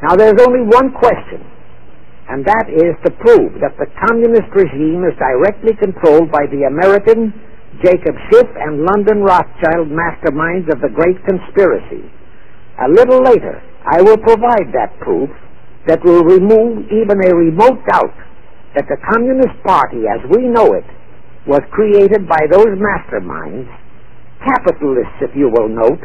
Now there's only one question, and that is to prove that the communist regime is directly controlled by the American Jacob Schiff and London Rothschild masterminds of the Great Conspiracy. A little later, I will provide that proof that will remove even a remote doubt that the Communist Party, as we know it, was created by those masterminds, capitalists, if you will note,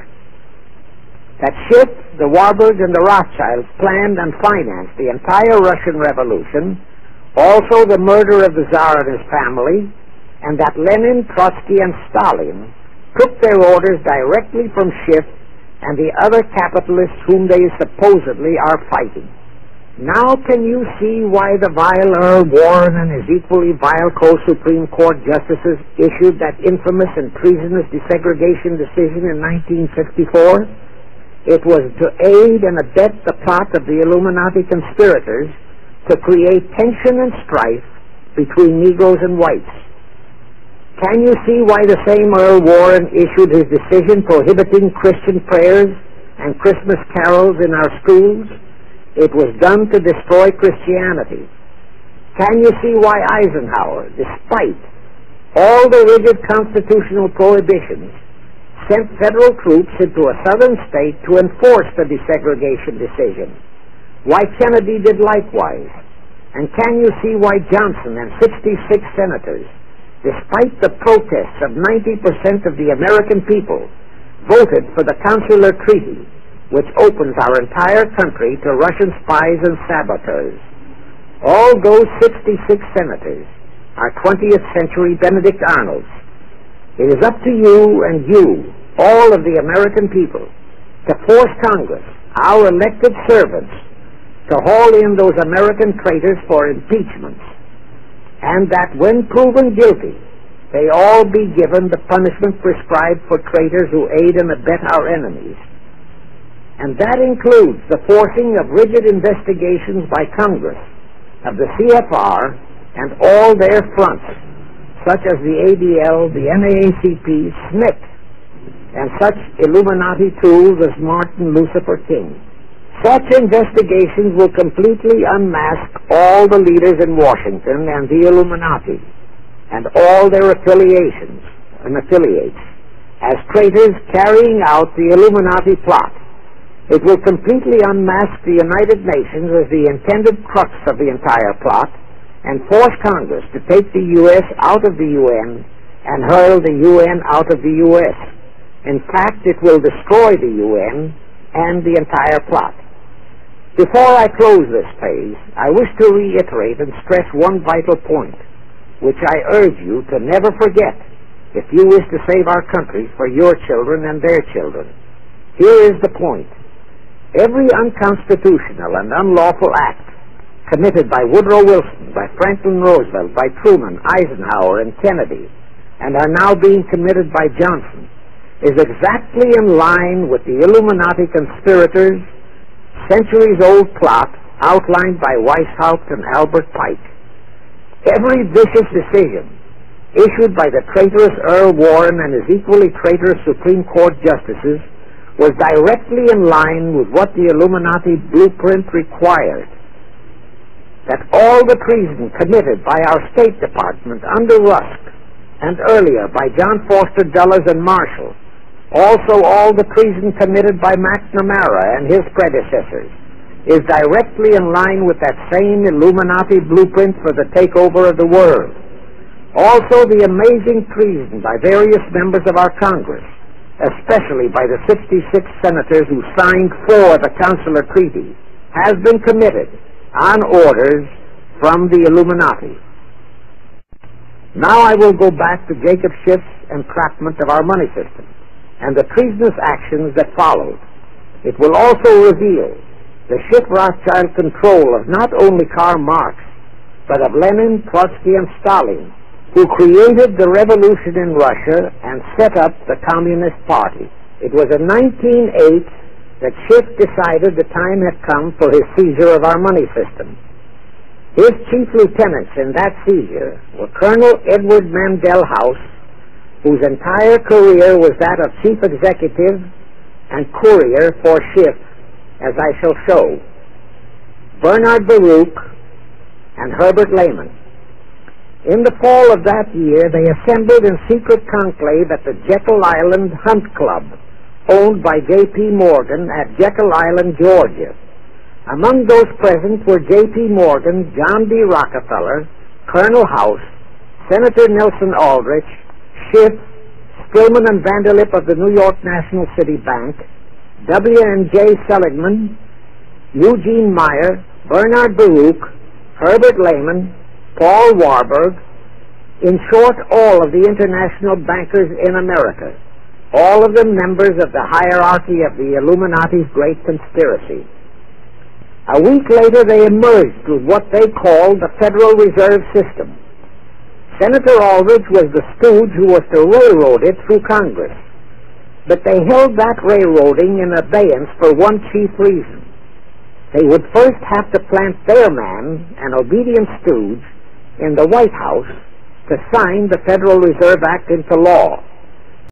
that Schiff, the Warburgs, and the Rothschilds planned and financed the entire Russian Revolution, also the murder of the Tsar and his family, and that Lenin, Trotsky, and Stalin took their orders directly from Schiff and the other capitalists whom they supposedly are fighting. Now can you see why the vile Earl Warren and his equally vile co-Supreme Court justices issued that infamous and treasonous desegregation decision in 1954? It was to aid and abet the plot of the Illuminati conspirators to create tension and strife between Negroes and whites. Can you see why the same Earl Warren issued his decision prohibiting Christian prayers and Christmas carols in our schools? It was done to destroy Christianity. Can you see why Eisenhower, despite all the rigid constitutional prohibitions, sent federal troops into a southern state to enforce the desegregation decision? Why Kennedy did likewise? And can you see why Johnson and 66 senators, despite the protests of 90% of the American people, voted for the Consular Treaty, which opens our entire country to Russian spies and saboteurs? All those 66 senators are 20th century Benedict Arnolds. It is up to you and you, all of the American people, to force Congress, our elected servants, to haul in those American traitors for impeachment, and that when proven guilty, they all be given the punishment prescribed for traitors who aid and abet our enemies. And that includes the forcing of rigid investigations by Congress of the CFR and all their fronts, such as the ADL, the NAACP, SNCC, and such Illuminati tools as Martin Lucifer King. Such investigations will completely unmask all the leaders in Washington and the Illuminati and all their affiliations and affiliates as traitors carrying out the Illuminati plot. It will completely unmask the United Nations as the intended crux of the entire plot and force Congress to take the U.S. out of the UN and hurl the UN out of the U.S. In fact, it will destroy the UN and the entire plot. Before I close this phase, I wish to reiterate and stress one vital point, which I urge you to never forget if you wish to save our country for your children and their children. Here is the point. Every unconstitutional and unlawful act committed by Woodrow Wilson, by Franklin Roosevelt, by Truman, Eisenhower, and Kennedy, and are now being committed by Johnson, is exactly in line with the Illuminati conspirators' centuries-old plot outlined by Weishaupt and Albert Pike. Every vicious decision issued by the traitorous Earl Warren and his equally traitorous Supreme Court justices was directly in line with what the Illuminati blueprint required. That all the treason committed by our State Department under Rusk and earlier by John Foster Dulles and Marshall, also all the treason committed by McNamara and his predecessors, is directly in line with that same Illuminati blueprint for the takeover of the world. Also the amazing treason by various members of our Congress, especially by the 66 senators who signed for the Consular Treaty, has been committed on orders from the Illuminati. Now I will go back to Jacob Schiff's entrapment of our money system and the treasonous actions that followed. It will also reveal the Schiff-Rothschild control of not only Karl Marx, but of Lenin, Trotsky, and Stalin, who created the revolution in Russia and set up the Communist Party. It was in 1908 that Schiff decided the time had come for his seizure of our money system. His chief lieutenants in that seizure were Colonel Edward Mandel House, whose entire career was that of chief executive and courier for Schiff, as I shall show, Bernard Baruch, and Herbert Lehman. In the fall of that year, they assembled in secret conclave at the Jekyll Island Hunt Club, owned by J.P. Morgan at Jekyll Island, Georgia. Among those present were J.P. Morgan, John D. Rockefeller, Colonel House, Senator Nelson Aldrich, Schiff, Stillman and Vanderlip of the New York National City Bank, W.N.J. Seligman, Eugene Meyer, Bernard Baruch, Herbert Lehman, Paul Warburg, in short, all of the international bankers in America, all of them members of the hierarchy of the Illuminati's great conspiracy. A week later, they emerged with what they called the Federal Reserve System. Senator Aldrich was the stooge who was to railroad it through Congress. But they held that railroading in abeyance for one chief reason. They would first have to plant their man, an obedient stooge, in the White House to sign the Federal Reserve Act into law.